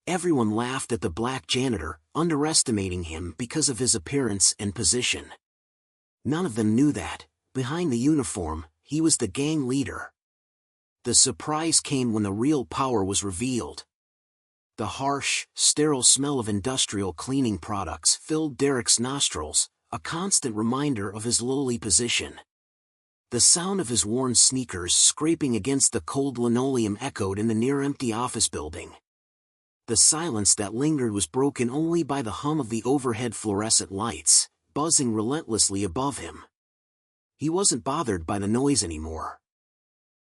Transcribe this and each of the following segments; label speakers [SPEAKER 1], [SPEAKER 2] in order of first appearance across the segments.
[SPEAKER 1] Everyone laughed at the black janitor, underestimating him because of his appearance and position. None of them knew that, behind the uniform, he was the gang leader. The surprise came when the real power was revealed. The harsh, sterile smell of industrial cleaning products filled Derek's nostrils, a constant reminder of his lowly position. The sound of his worn sneakers scraping against the cold linoleum echoed in the near-empty office building. The silence that lingered was broken only by the hum of the overhead fluorescent lights, buzzing relentlessly above him. He wasn't bothered by the noise anymore.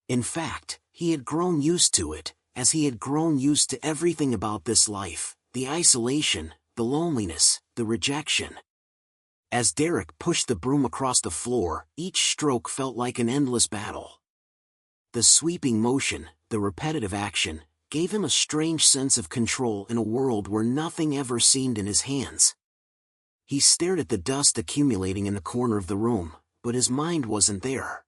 [SPEAKER 1] In fact, he had grown used to it, as he had grown used to everything about this life, the isolation, the loneliness, the rejection. As Derek pushed the broom across the floor, each stroke felt like an endless battle. The sweeping motion, the repetitive action, gave him a strange sense of control in a world where nothing ever seemed in his hands. He stared at the dust accumulating in the corner of the room, but his mind wasn't there.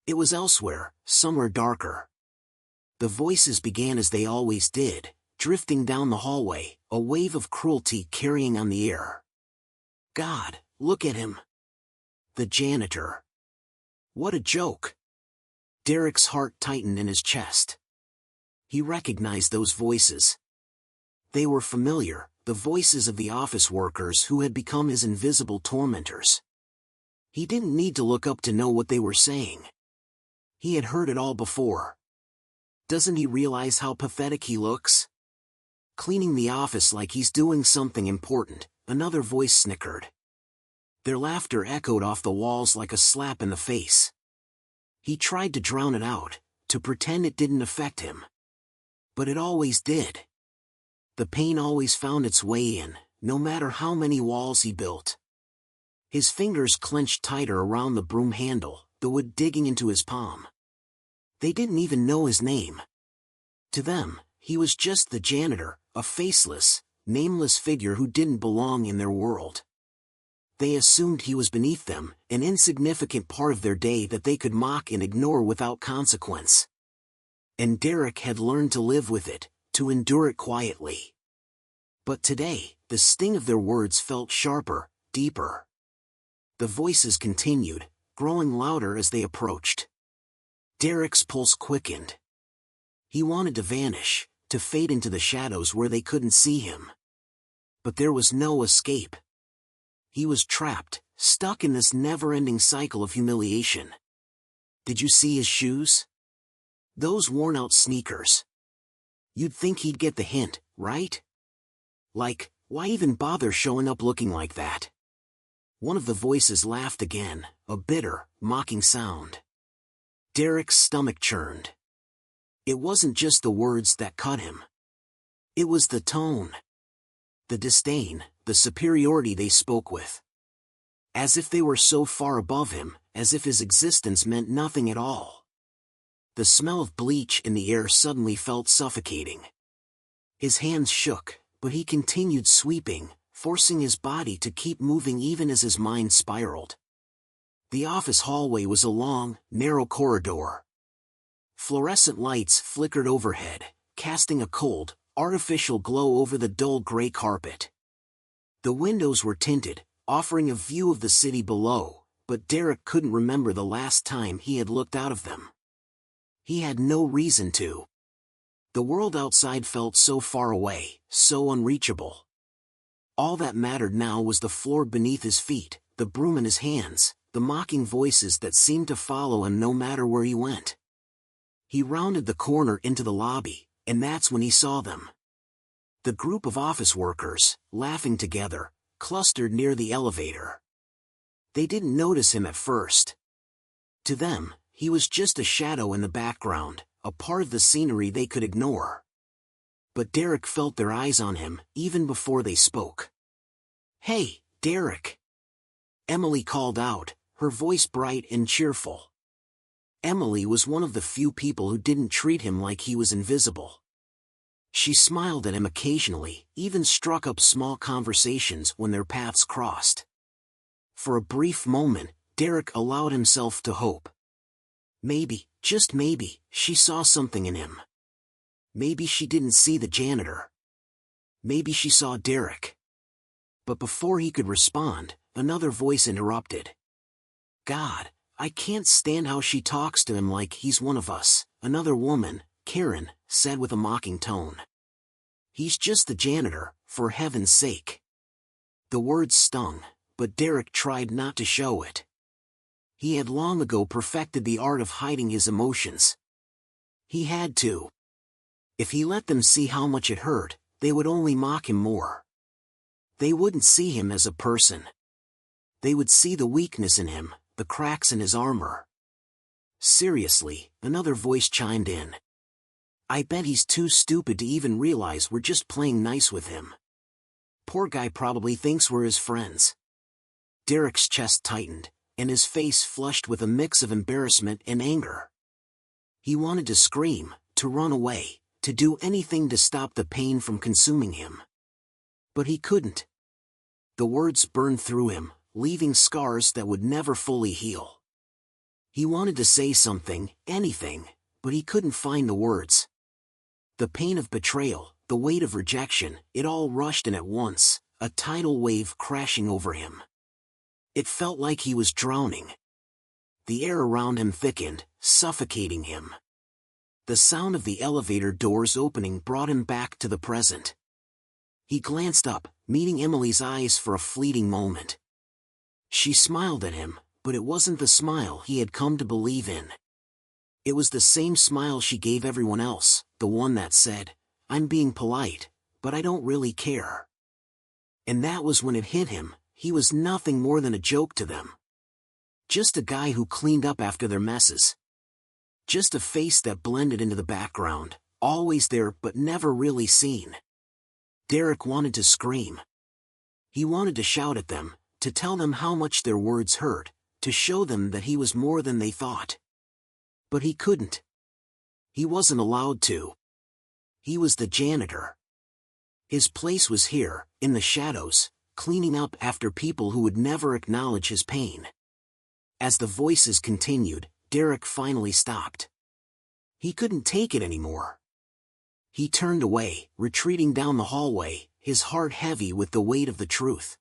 [SPEAKER 1] It was elsewhere, somewhere darker. The voices began as they always did, drifting down the hallway, a wave of cruelty carrying on the air. God, look at him. The janitor. What a joke. Derek's heart tightened in his chest. He recognized those voices. They were familiar, the voices of the office workers who had become his invisible tormentors. He didn't need to look up to know what they were saying. He had heard it all before. Doesn't he realize how pathetic he looks? Cleaning the office like he's doing something important, another voice snickered. Their laughter echoed off the walls like a slap in the face. He tried to drown it out, to pretend it didn't affect him. But it always did. The pain always found its way in, no matter how many walls he built. His fingers clenched tighter around the broom handle, the wood digging into his palm. They didn't even know his name. To them, he was just the janitor, a faceless, nameless figure who didn't belong in their world. They assumed he was beneath them, an insignificant part of their day that they could mock and ignore without consequence. And Derek had learned to live with it, to endure it quietly. But today, the sting of their words felt sharper, deeper. The voices continued, growing louder as they approached. Derek's pulse quickened. He wanted to vanish, to fade into the shadows where they couldn't see him. But there was no escape. He was trapped, stuck in this never-ending cycle of humiliation. Did you see his shoes? Those worn-out sneakers. You'd think he'd get the hint, right? Like, why even bother showing up looking like that? One of the voices laughed again, a bitter, mocking sound. Derek's stomach churned. It wasn't just the words that cut him. It was the tone. The disdain, the superiority they spoke with. As if they were so far above him, as if his existence meant nothing at all. The smell of bleach in the air suddenly felt suffocating. His hands shook, but he continued sweeping, forcing his body to keep moving even as his mind spiraled. The office hallway was a long, narrow corridor. Fluorescent lights flickered overhead, casting a cold, artificial glow over the dull gray carpet. The windows were tinted, offering a view of the city below, but Derek couldn't remember the last time he had looked out of them. He had no reason to. The world outside felt so far away, so unreachable. All that mattered now was the floor beneath his feet, the broom in his hands, the mocking voices that seemed to follow him no matter where he went. He rounded the corner into the lobby, and that's when he saw them. The group of office workers, laughing together, clustered near the elevator. They didn't notice him at first. To them, he was just a shadow in the background, a part of the scenery they could ignore. But Derek felt their eyes on him, even before they spoke. "Hey, Derek!" Emily called out, her voice bright and cheerful. Emily was one of the few people who didn't treat him like he was invisible. She smiled at him occasionally, even struck up small conversations when their paths crossed. For a brief moment, Derek allowed himself to hope. Maybe, just maybe, she saw something in him. Maybe she didn't see the janitor. Maybe she saw Derek. But before he could respond, another voice interrupted. God, I can't stand how she talks to him like he's one of us, another woman, Karen, said with a mocking tone. He's just the janitor, for heaven's sake. The words stung, but Derek tried not to show it. He had long ago perfected the art of hiding his emotions. He had to. If he let them see how much it hurt, they would only mock him more. They wouldn't see him as a person. They would see the weakness in him, the cracks in his armor. Seriously, another voice chimed in. I bet he's too stupid to even realize we're just playing nice with him. Poor guy probably thinks we're his friends. Derek's chest tightened, and his face flushed with a mix of embarrassment and anger. He wanted to scream, to run away, to do anything to stop the pain from consuming him. But he couldn't. The words burned through him, leaving scars that would never fully heal. He wanted to say something, anything, but he couldn't find the words. The pain of betrayal, the weight of rejection, it all rushed in at once, a tidal wave crashing over him. It felt like he was drowning. The air around him thickened, suffocating him. The sound of the elevator doors opening brought him back to the present. He glanced up, meeting Emily's eyes for a fleeting moment. She smiled at him, but it wasn't the smile he had come to believe in. It was the same smile she gave everyone else, the one that said, I'm being polite, but I don't really care. And that was when it hit him, he was nothing more than a joke to them. Just a guy who cleaned up after their messes. Just a face that blended into the background, always there but never really seen. Derek wanted to scream. He wanted to shout at them, to tell them how much their words hurt, to show them that he was more than they thought. But he couldn't. He wasn't allowed to. He was the janitor. His place was here, in the shadows, cleaning up after people who would never acknowledge his pain. As the voices continued, Derek finally stopped. He couldn't take it anymore. He turned away, retreating down the hallway, his heart heavy with the weight of the truth.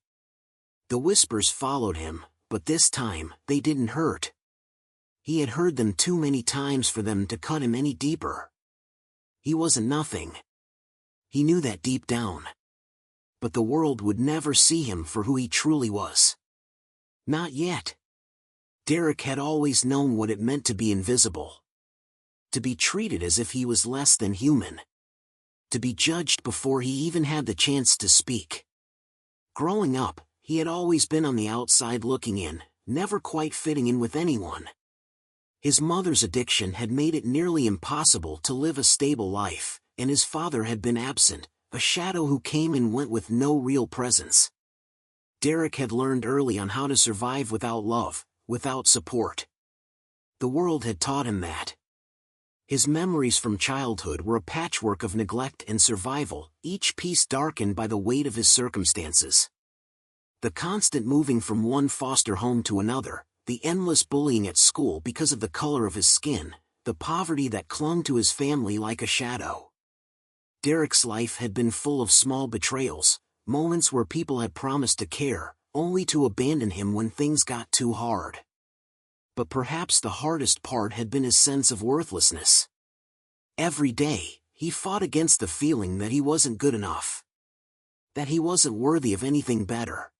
[SPEAKER 1] The whispers followed him, but this time, they didn't hurt. He had heard them too many times for them to cut him any deeper. He wasn't nothing. He knew that deep down. But the world would never see him for who he truly was. Not yet. Derek had always known what it meant to be invisible. To be treated as if he was less than human. To be judged before he even had the chance to speak. Growing up, he had always been on the outside looking in, never quite fitting in with anyone. His mother's addiction had made it nearly impossible to live a stable life, and his father had been absent, a shadow who came and went with no real presence. Derek had learned early on how to survive without love, without support. The world had taught him that. His memories from childhood were a patchwork of neglect and survival, each piece darkened by the weight of his circumstances. The constant moving from one foster home to another, the endless bullying at school because of the color of his skin, the poverty that clung to his family like a shadow. Derek's life had been full of small betrayals, moments where people had promised to care, only to abandon him when things got too hard. But perhaps the hardest part had been his sense of worthlessness. Every day, he fought against the feeling that he wasn't good enough. That he wasn't worthy of anything better.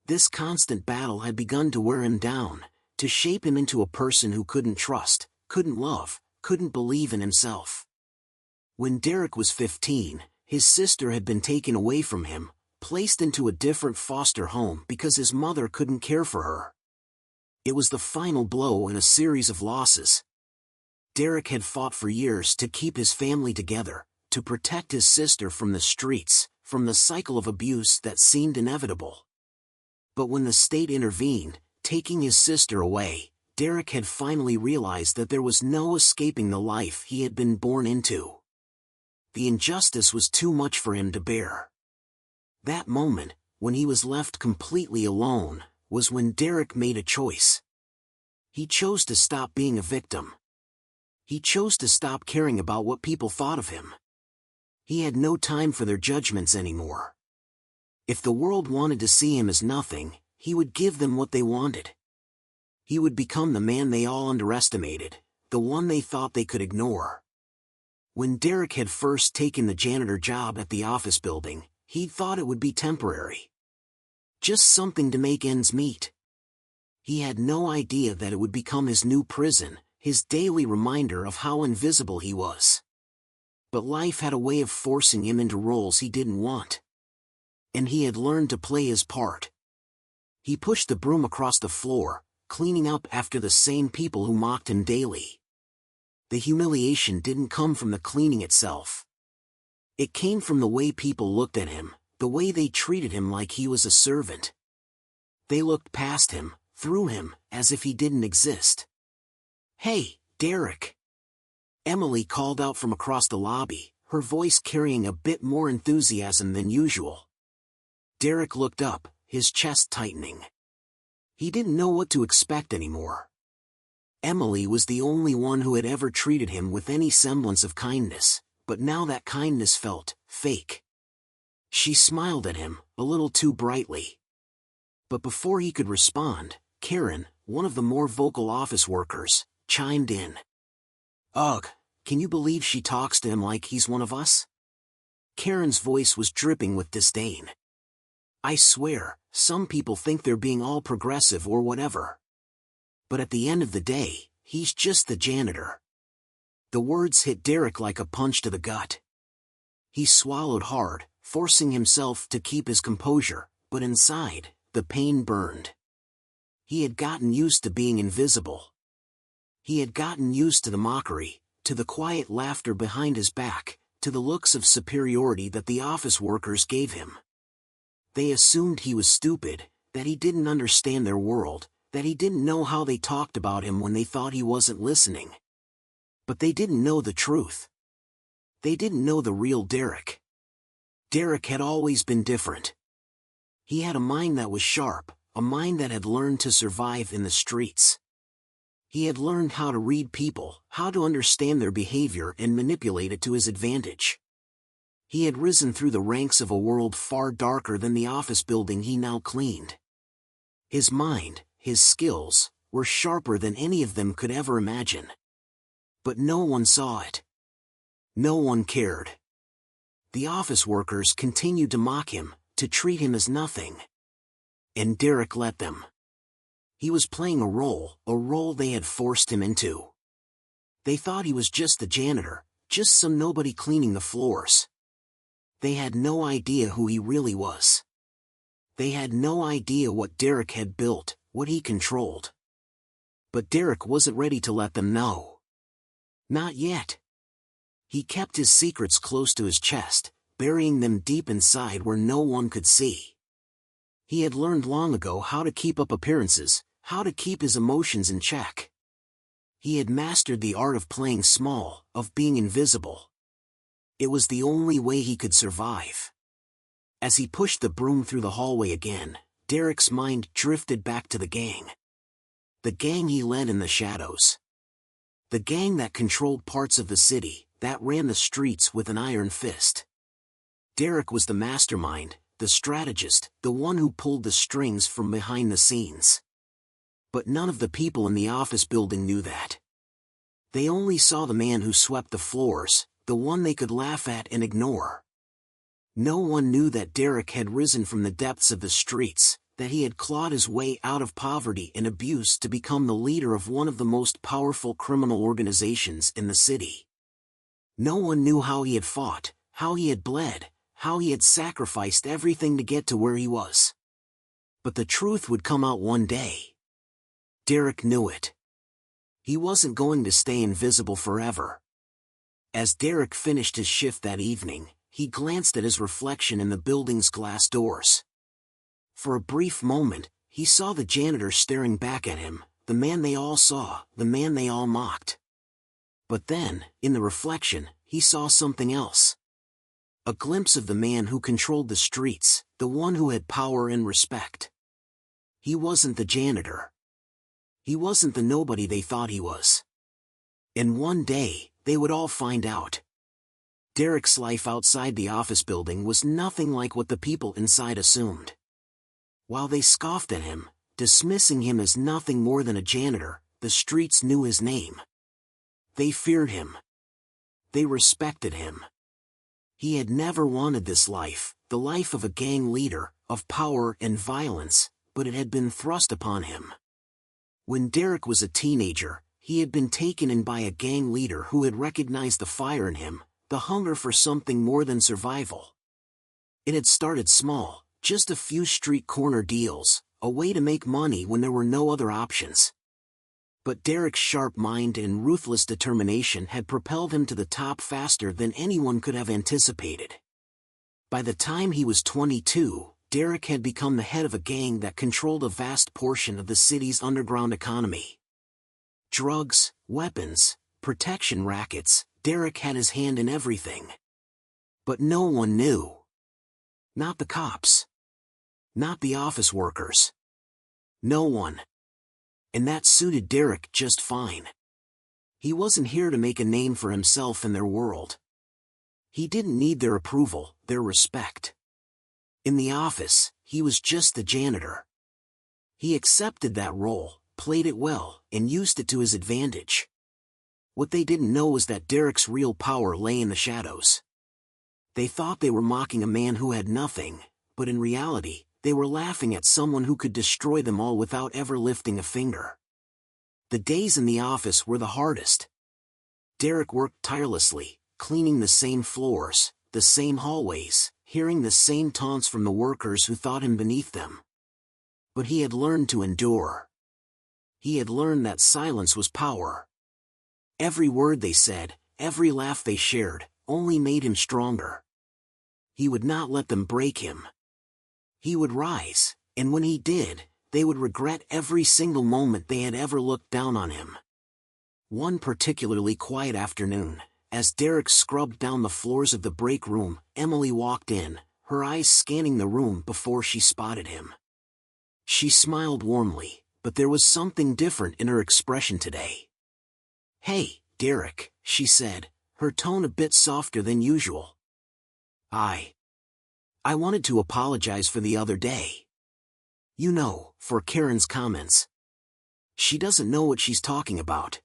[SPEAKER 1] This constant battle had begun to wear him down, to shape him into a person who couldn't trust, couldn't love, couldn't believe in himself. When Derek was 15, his sister had been taken away from him, placed into a different foster home because his mother couldn't care for her. It was the final blow in a series of losses. Derek had fought for years to keep his family together, to protect his sister from the streets, from the cycle of abuse that seemed inevitable. But when the state intervened, taking his sister away, Derek had finally realized that there was no escaping the life he had been born into. The injustice was too much for him to bear. That moment, when he was left completely alone, was when Derek made a choice. He chose to stop being a victim. He chose to stop caring about what people thought of him. He had no time for their judgments anymore. If the world wanted to see him as nothing, he would give them what they wanted. He would become the man they all underestimated, the one they thought they could ignore. When Derek had first taken the janitor job at the office building, he'd thought it would be temporary. Just something to make ends meet. He had no idea that it would become his new prison, his daily reminder of how invisible he was. But life had a way of forcing him into roles he didn't want. And he had learned to play his part. He pushed the broom across the floor, cleaning up after the same people who mocked him daily. The humiliation didn't come from the cleaning itself. It came from the way people looked at him, the way they treated him like he was a servant. They looked past him, through him, as if he didn't exist. "Hey, Derek!" Emily called out from across the lobby, her voice carrying a bit more enthusiasm than usual. Derek looked up, his chest tightening. He didn't know what to expect anymore. Emily was the only one who had ever treated him with any semblance of kindness, but now that kindness felt fake. She smiled at him, a little too brightly. But before he could respond, Karen, one of the more vocal office workers, chimed in. "Ugh, can you believe she talks to him like he's one of us?" Karen's voice was dripping with disdain. "I swear, some people think they're being all progressive or whatever. But at the end of the day, he's just the janitor." The words hit Derek like a punch to the gut. He swallowed hard, forcing himself to keep his composure, but inside, the pain burned. He had gotten used to being invisible. He had gotten used to the mockery, to the quiet laughter behind his back, to the looks of superiority that the office workers gave him. They assumed he was stupid, that he didn't understand their world, that he didn't know how they talked about him when they thought he wasn't listening. But they didn't know the truth. They didn't know the real Derek. Derek had always been different. He had a mind that was sharp, a mind that had learned to survive in the streets. He had learned how to read people, how to understand their behavior and manipulate it to his advantage. He had risen through the ranks of a world far darker than the office building he now cleaned. His mind, his skills, were sharper than any of them could ever imagine. But no one saw it. No one cared. The office workers continued to mock him, to treat him as nothing. And Derek let them. He was playing a role they had forced him into. They thought he was just the janitor, just some nobody cleaning the floors. They had no idea who he really was. They had no idea what Derek had built, what he controlled. But Derek wasn't ready to let them know. Not yet. He kept his secrets close to his chest, burying them deep inside where no one could see. He had learned long ago how to keep up appearances, how to keep his emotions in check. He had mastered the art of playing small, of being invisible. It was the only way he could survive. As he pushed the broom through the hallway again, Derek's mind drifted back to the gang. The gang he led in the shadows. The gang that controlled parts of the city, that ran the streets with an iron fist. Derek was the mastermind, the strategist, the one who pulled the strings from behind the scenes. But none of the people in the office building knew that. They only saw the man who swept the floors, the one they could laugh at and ignore. No one knew that Derek had risen from the depths of the streets, that he had clawed his way out of poverty and abuse to become the leader of one of the most powerful criminal organizations in the city. No one knew how he had fought, how he had bled, how he had sacrificed everything to get to where he was. But the truth would come out one day. Derek knew it. He wasn't going to stay invisible forever. As Derek finished his shift that evening, he glanced at his reflection in the building's glass doors. For a brief moment, he saw the janitor staring back at him, the man they all saw, the man they all mocked. But then, in the reflection, he saw something else. A glimpse of the man who controlled the streets, the one who had power and respect. He wasn't the janitor. He wasn't the nobody they thought he was. And one day, they would all find out. Derek's life outside the office building was nothing like what the people inside assumed. While they scoffed at him, dismissing him as nothing more than a janitor, the streets knew his name. They feared him. They respected him. He had never wanted this life, the life of a gang leader, of power and violence, but it had been thrust upon him. When Derek was a teenager, he had been taken in by a gang leader who had recognized the fire in him, the hunger for something more than survival. It had started small, just a few street corner deals, a way to make money when there were no other options. But Derek's sharp mind and ruthless determination had propelled him to the top faster than anyone could have anticipated. By the time he was 22, Derek had become the head of a gang that controlled a vast portion of the city's underground economy. Drugs, weapons, protection rackets, Derek had his hand in everything. But no one knew. Not the cops. Not the office workers. No one. And that suited Derek just fine. He wasn't here to make a name for himself in their world. He didn't need their approval, their respect. In the office, he was just the janitor. He accepted that role, played it well, and used it to his advantage. What they didn't know was that Derek's real power lay in the shadows. They thought they were mocking a man who had nothing, but in reality, they were laughing at someone who could destroy them all without ever lifting a finger. The days in the office were the hardest. Derek worked tirelessly, cleaning the same floors, the same hallways, hearing the same taunts from the workers who thought him beneath them. But he had learned to endure. He had learned that silence was power. Every word they said, every laugh they shared, only made him stronger. He would not let them break him. He would rise, and when he did, they would regret every single moment they had ever looked down on him. One particularly quiet afternoon, as Derek scrubbed down the floors of the break room, Emily walked in, her eyes scanning the room before she spotted him. She smiled warmly, but there was something different in her expression today. "Hey, Derek," she said, her tone a bit softer than usual. I wanted to apologize for the other day. You know, for Karen's comments. She doesn't know what she's talking about."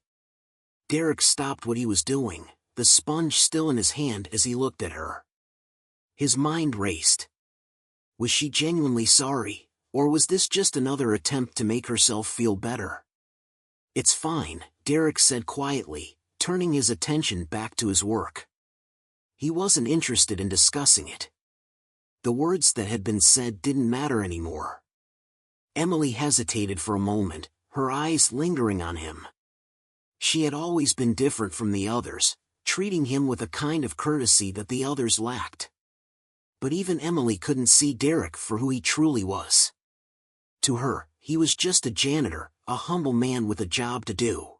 [SPEAKER 1] Derek stopped what he was doing, the sponge still in his hand as he looked at her. His mind raced. Was she genuinely sorry, or was this just another attempt to make herself feel better? "It's fine," Derek said quietly, turning his attention back to his work. He wasn't interested in discussing it. The words that had been said didn't matter anymore. Emily hesitated for a moment, her eyes lingering on him. She had always been different from the others, treating him with a kind of courtesy that the others lacked. But even Emily couldn't see Derek for who he truly was. To her, he was just a janitor, a humble man with a job to do.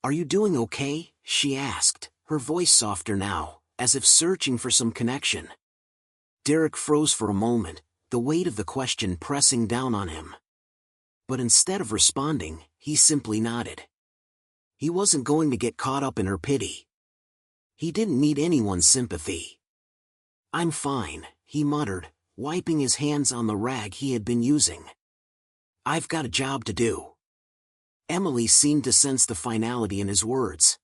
[SPEAKER 1] "Are you doing okay?" she asked, her voice softer now, as if searching for some connection. Derek froze for a moment, the weight of the question pressing down on him. But instead of responding, he simply nodded. He wasn't going to get caught up in her pity. He didn't need anyone's sympathy. "I'm fine," he muttered, wiping his hands on the rag he had been using. "I've got a job to do." Emily seemed to sense the finality in his words.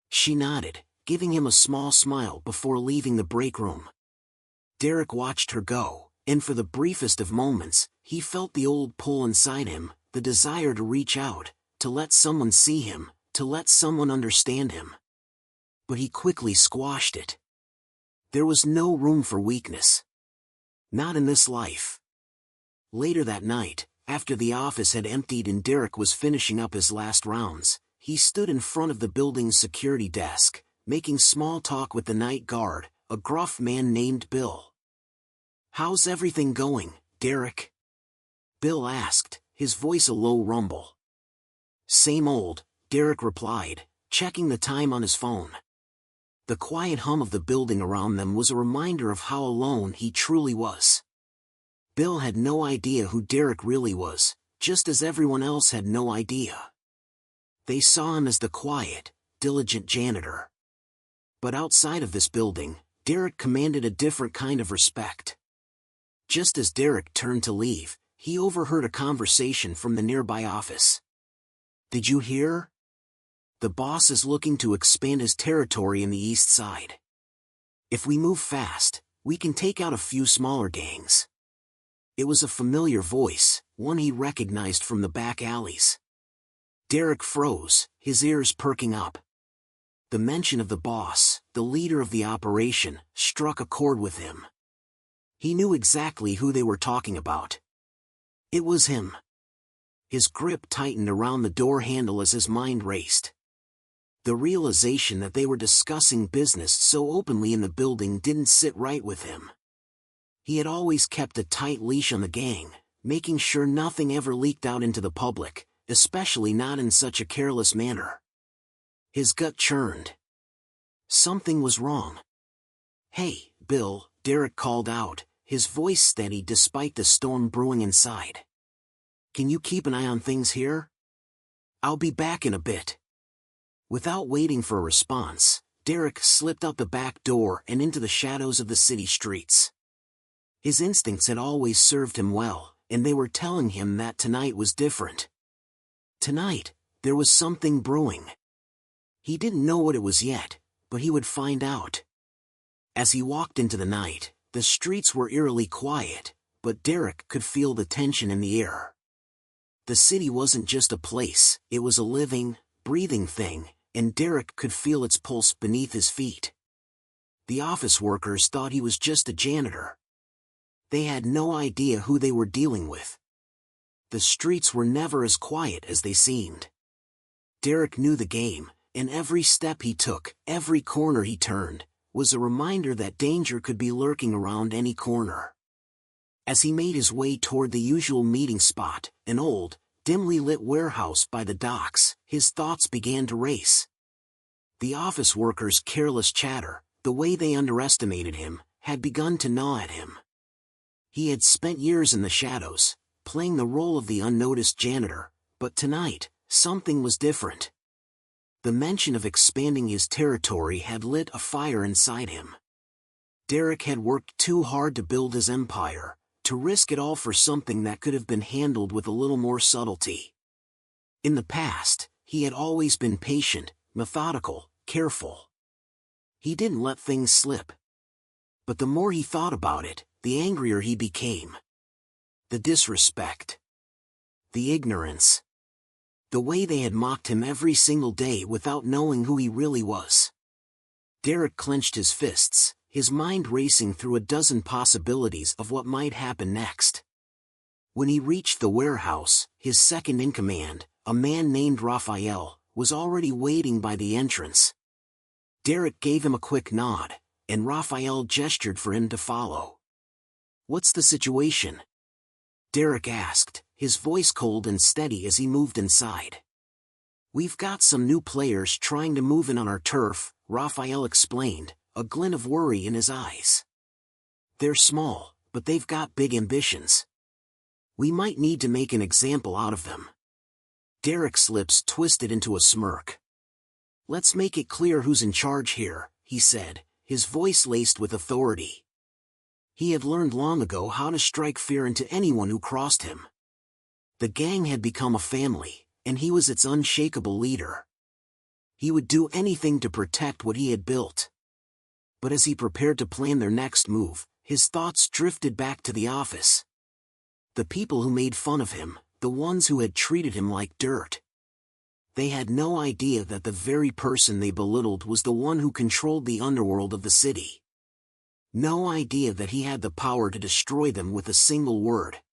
[SPEAKER 1] She nodded, giving him a small smile before leaving the break room. Derek watched her go, and for the briefest of moments, he felt the old pull inside him, the desire to reach out, to let someone see him, to let someone understand him. But he quickly squashed it. There was no room for weakness. Not in this life. Later that night, after the office had emptied and Derek was finishing up his last rounds, he stood in front of the building's security desk, making small talk with the night guard, a gruff man named Bill. "How's everything going, Derek?" Bill asked, his voice a low rumble. "Same old," Derek replied, checking the time on his phone. The quiet hum of the building around them was a reminder of how alone he truly was. Bill had no idea who Derek really was, just as everyone else had no idea. They saw him as the quiet, diligent janitor. But outside of this building, Derek commanded a different kind of respect. Just as Derek turned to leave, he overheard a conversation from the nearby office. "Did you hear? The boss is looking to expand his territory in the east side. If we move fast, we can take out a few smaller gangs." It was a familiar voice, one he recognized from the back alleys. Derek froze, his ears perking up. The mention of the boss, the leader of the operation, struck a chord with him. He knew exactly who they were talking about. It was him. His grip tightened around the door handle as his mind raced. The realization that they were discussing business so openly in the building didn't sit right with him. He had always kept a tight leash on the gang, making sure nothing ever leaked out into the public, especially not in such a careless manner. His gut churned. Something was wrong. "Hey, Bill," Derek called out, his voice steady despite the storm brewing inside. "Can you keep an eye on things here? I'll be back in a bit." Without waiting for a response, Derek slipped out the back door and into the shadows of the city streets. His instincts had always served him well, and they were telling him that tonight was different. Tonight, there was something brewing. He didn't know what it was yet, but he would find out. As he walked into the night, the streets were eerily quiet, but Derek could feel the tension in the air. The city wasn't just a place, it was a living, breathing thing, and Derek could feel its pulse beneath his feet. The office workers thought he was just a janitor. They had no idea who they were dealing with. The streets were never as quiet as they seemed. Derek knew the game, and every step he took, every corner he turned, was a reminder that danger could be lurking around any corner. As he made his way toward the usual meeting spot, an old, dimly lit warehouse by the docks, his thoughts began to race. The office workers' careless chatter, the way they underestimated him, had begun to gnaw at him. He had spent years in the shadows, playing the role of the unnoticed janitor, but tonight, something was different. The mention of expanding his territory had lit a fire inside him. Derek had worked too hard to build his empire, to risk it all for something that could have been handled with a little more subtlety. In the past, he had always been patient, methodical, careful. He didn't let things slip. But the more he thought about it, the angrier he became. The disrespect. The ignorance. The way they had mocked him every single day without knowing who he really was. Derek clenched his fists, his mind racing through a dozen possibilities of what might happen next. When he reached the warehouse, his second in command, a man named Raphael, was already waiting by the entrance. Derek gave him a quick nod, and Raphael gestured for him to follow. "What's the situation?" Derek asked, his voice cold and steady as he moved inside. "We've got some new players trying to move in on our turf," Raphael explained, a glint of worry in his eyes. "They're small, but they've got big ambitions. We might need to make an example out of them." Derek's lips twisted into a smirk. "Let's make it clear who's in charge here," he said, his voice laced with authority. He had learned long ago how to strike fear into anyone who crossed him. The gang had become a family, and he was its unshakable leader. He would do anything to protect what he had built. But as he prepared to plan their next move, his thoughts drifted back to the office. The people who made fun of him, the ones who had treated him like dirt. They had no idea that the very person they belittled was the one who controlled the underworld of the city. No idea that he had the power to destroy them with a single word.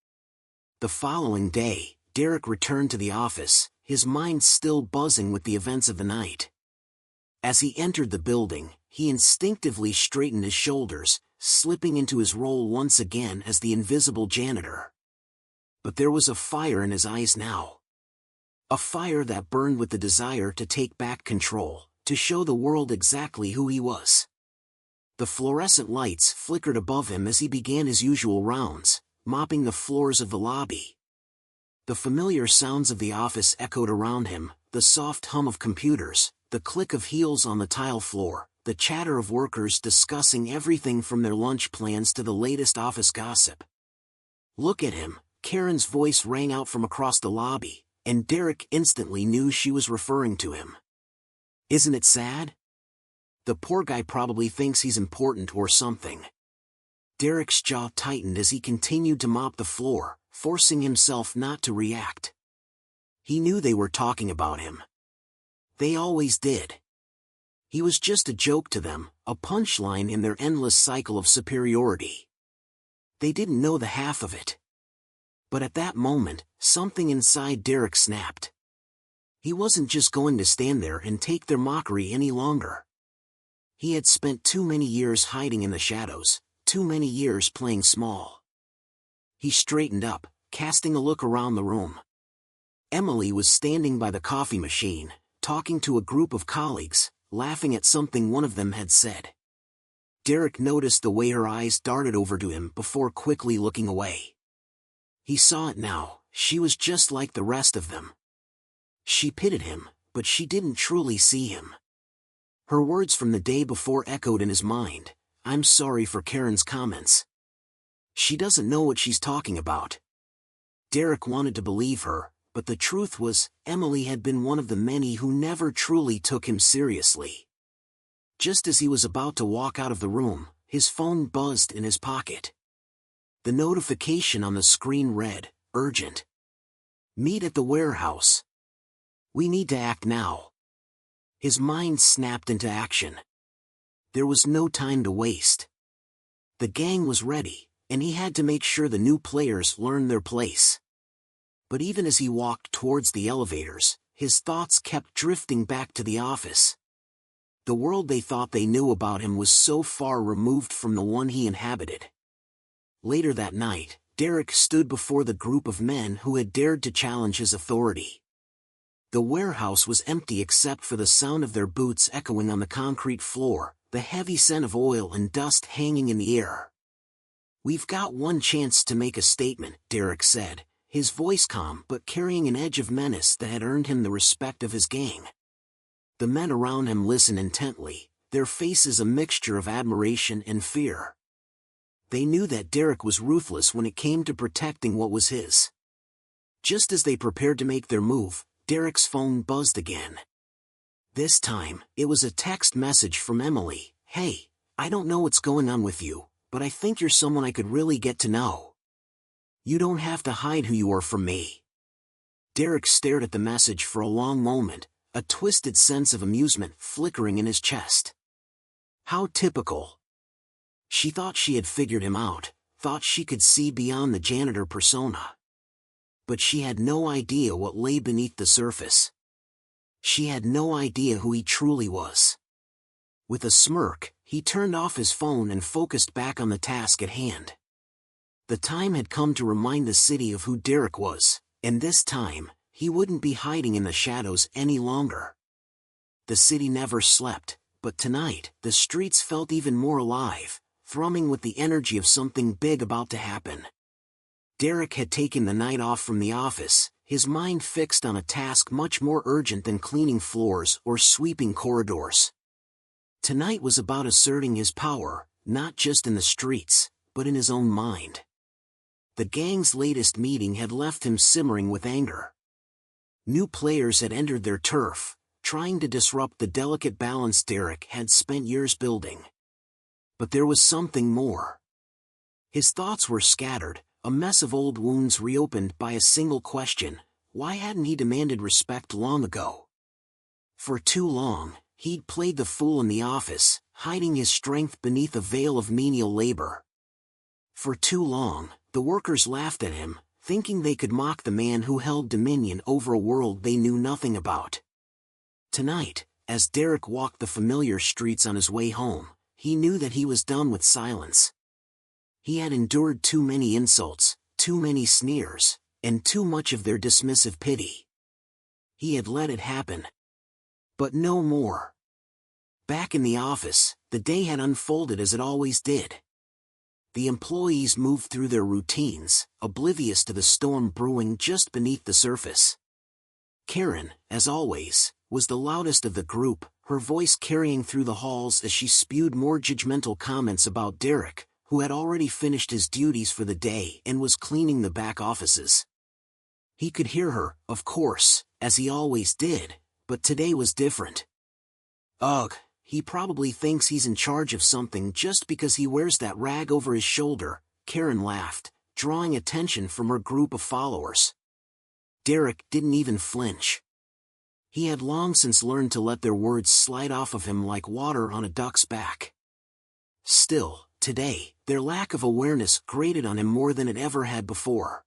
[SPEAKER 1] The following day, Derek returned to the office, his mind still buzzing with the events of the night. As he entered the building, he instinctively straightened his shoulders, slipping into his role once again as the invisible janitor. But there was a fire in his eyes now. A fire that burned with the desire to take back control, to show the world exactly who he was. The fluorescent lights flickered above him as he began his usual rounds, mopping the floors of the lobby. The familiar sounds of the office echoed around him, the soft hum of computers, the click of heels on the tile floor, the chatter of workers discussing everything from their lunch plans to the latest office gossip. "Look at him," Karen's voice rang out from across the lobby, and Derek instantly knew she was referring to him. "Isn't it sad? The poor guy probably thinks he's important or something." Derek's jaw tightened as he continued to mop the floor, forcing himself not to react. He knew they were talking about him. They always did. He was just a joke to them, a punchline in their endless cycle of superiority. They didn't know the half of it. But at that moment, something inside Derek snapped. He wasn't just going to stand there and take their mockery any longer. He had spent too many years hiding in the shadows, too many years playing small. He straightened up, casting a look around the room. Emily was standing by the coffee machine, talking to a group of colleagues, laughing at something one of them had said. Derek noticed the way her eyes darted over to him before quickly looking away. He saw it now, she was just like the rest of them. She pitied him, but she didn't truly see him. Her words from the day before echoed in his mind, "I'm sorry for Karen's comments. She doesn't know what she's talking about." Derek wanted to believe her, but the truth was, Emily had been one of the many who never truly took him seriously. Just as he was about to walk out of the room, his phone buzzed in his pocket. The notification on the screen read, "Urgent. Meet at the warehouse. We need to act now." His mind snapped into action. There was no time to waste. The gang was ready, and he had to make sure the new players learned their place. But even as he walked towards the elevators, his thoughts kept drifting back to the office. The world they thought they knew about him was so far removed from the one he inhabited. Later that night, Derek stood before the group of men who had dared to challenge his authority. The warehouse was empty except for the sound of their boots echoing on the concrete floor, the heavy scent of oil and dust hanging in the air. "We've got one chance to make a statement," Derek said, his voice calm but carrying an edge of menace that had earned him the respect of his gang. The men around him listened intently, their faces a mixture of admiration and fear. They knew that Derek was ruthless when it came to protecting what was his. Just as they prepared to make their move, Derek's phone buzzed again. This time, it was a text message from Emily. "Hey, I don't know what's going on with you, but I think you're someone I could really get to know. You don't have to hide who you are from me." Derek stared at the message for a long moment, a twisted sense of amusement flickering in his chest. How typical. She thought she had figured him out, thought she could see beyond the janitor persona. But she had no idea what lay beneath the surface. She had no idea who he truly was. With a smirk, he turned off his phone and focused back on the task at hand. The time had come to remind the city of who Derek was, and this time, he wouldn't be hiding in the shadows any longer. The city never slept, but tonight, the streets felt even more alive, thrumming with the energy of something big about to happen. Derek had taken the night off from the office, his mind fixed on a task much more urgent than cleaning floors or sweeping corridors. Tonight was about asserting his power, not just in the streets, but in his own mind. The gang's latest meeting had left him simmering with anger. New players had entered their turf, trying to disrupt the delicate balance Derek had spent years building. But there was something more. His thoughts were scattered, a mess of old wounds reopened by a single question: why hadn't he demanded respect long ago? For too long, he'd played the fool in the office, hiding his strength beneath a veil of menial labor. For too long, the workers laughed at him, thinking they could mock the man who held dominion over a world they knew nothing about. Tonight, as Derek walked the familiar streets on his way home, he knew that he was done with silence. He had endured too many insults, too many sneers, and too much of their dismissive pity. He had let it happen. But no more. Back in the office, the day had unfolded as it always did. The employees moved through their routines, oblivious to the storm brewing just beneath the surface. Karen, as always, was the loudest of the group, her voice carrying through the halls as she spewed more judgmental comments about Derek, who had already finished his duties for the day and was cleaning the back offices. He could hear her, of course, as he always did, but today was different. Ugh, he probably thinks he's in charge of something just because he wears that rag over his shoulder, Karen laughed, drawing attention from her group of followers. Derek didn't even flinch. He had long since learned to let their words slide off of him like water on a duck's back. Still, today, their lack of awareness grated on him more than it ever had before.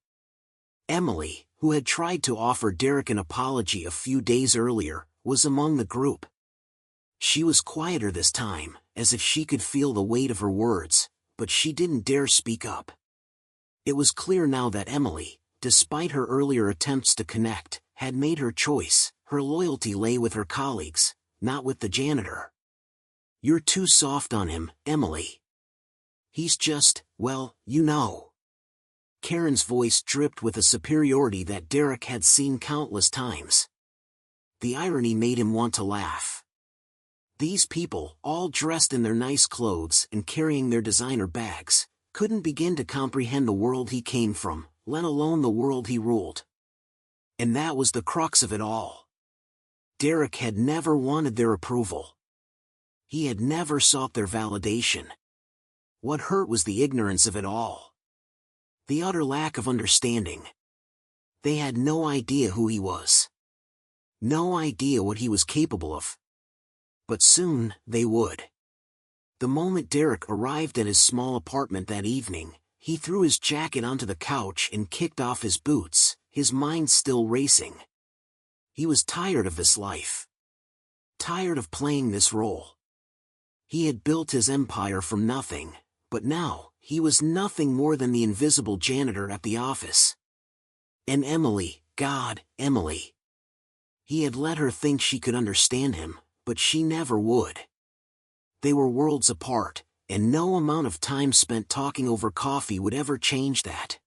[SPEAKER 1] Emily, who had tried to offer Derek an apology a few days earlier, was among the group. She was quieter this time, as if she could feel the weight of her words, but she didn't dare speak up. It was clear now that Emily, despite her earlier attempts to connect, had made her choice. Her loyalty lay with her colleagues, not with the janitor. You're too soft on him, Emily. He's just, well, you know. Karen's voice dripped with a superiority that Derek had seen countless times. The irony made him want to laugh. These people, all dressed in their nice clothes and carrying their designer bags, couldn't begin to comprehend the world he came from, let alone the world he ruled. And that was the crux of it all. Derek had never wanted their approval. He had never sought their validation. What hurt was the ignorance of it all. The utter lack of understanding. They had no idea who he was. No idea what he was capable of. But soon, they would. The moment Derek arrived at his small apartment that evening, he threw his jacket onto the couch and kicked off his boots, his mind still racing. He was tired of this life. Tired of playing this role. He had built his empire from nothing, but now, he was nothing more than the invisible janitor at the office. And Emily, God, Emily. He had let her think she could understand him, but she never would. They were worlds apart, and no amount of time spent talking over coffee would ever change that.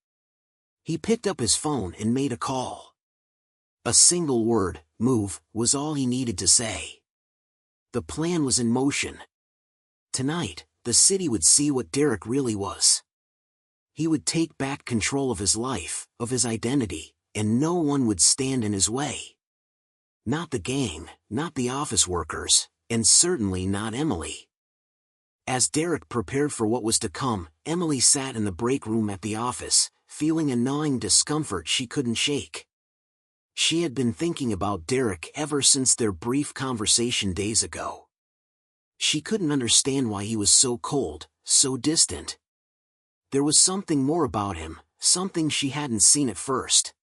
[SPEAKER 1] He picked up his phone and made a call. A single word, move, was all he needed to say. The plan was in motion. Tonight, the city would see what Derek really was. He would take back control of his life, of his identity, and no one would stand in his way. Not the gang, not the office workers, and certainly not Emily. As Derek prepared for what was to come, Emily sat in the break room at the office, feeling a gnawing discomfort she couldn't shake. She had been thinking about Derek ever since their brief conversation days ago. She couldn't understand why he was so cold, so distant. There was something more about him, something she hadn't seen at first.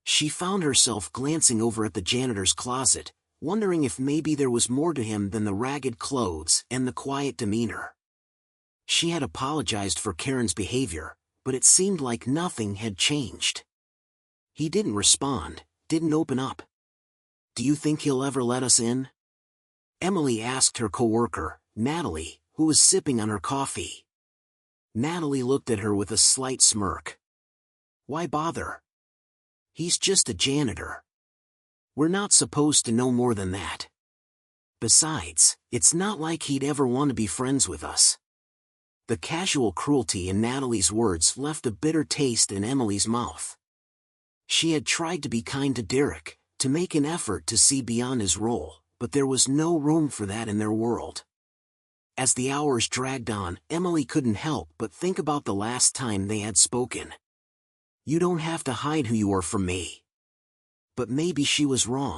[SPEAKER 1] She found herself glancing over at the janitor's closet, wondering if maybe there was more to him than the ragged clothes and the quiet demeanor. She had apologized for Karen's behavior, but it seemed like nothing had changed. He didn't respond, didn't open up. Do you think he'll ever let us in? Emily asked her coworker, Natalie, who was sipping on her coffee. Natalie looked at her with a slight smirk. Why bother? He's just a janitor. We're not supposed to know more than that. Besides, it's not like he'd ever want to be friends with us. The casual cruelty in Natalie's words left a bitter taste in Emily's mouth. She had tried to be kind to Derek, to make an effort to see beyond his role, but there was no room for that in their world. As the hours dragged on, Emily couldn't help but think about the last time they had spoken. You don't have to hide who you are from me. But maybe she was wrong.